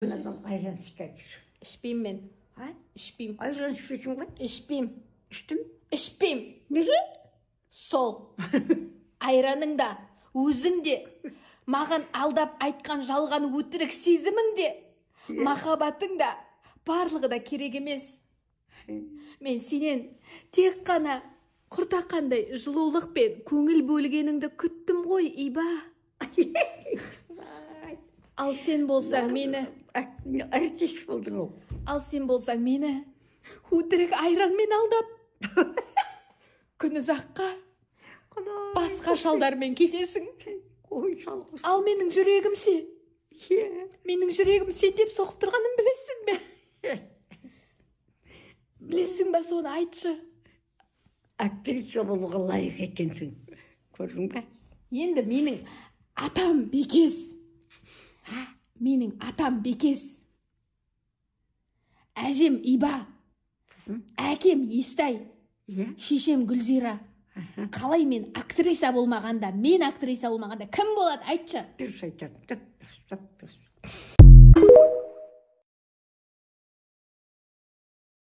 Adam ayran şikayetçi. İçpeyim ben. Ha? İçpeyim. Ayran içmesin mi? İçpeyim. İçtin? İçpeyim. Неге? Сол. Айраның да, өзің де, маған алдап айтқан жалған өтірік сезімің де, махаббатың да, барлығы да керек емес. Мен сенен тек қана құртақандай жылулық пен көңіл бөлгеніңді күттім ғой, Иба. Ал сен болсаң мені... Артист болдың ол. Ал сен болсаң мені өтірік айранмен алдап, күн ұзаққа басқа шалдармен кетесің. Ал менің жүрегім ше? Менің жүрегім сен деп соғып тұрғанын білесің бе? Білесің бе, соны айтшы. Актриса болуға лайық екенсің. Көрдің бе? Енді менің атам Бекес. Менің атам Бекес. Әжем Иба. Әкем Естай. Шешем Гүлзира. Қалай мен актриса болмағанда, мен актриса болмағанда кім болады, айтшы? Дұрыс айтады.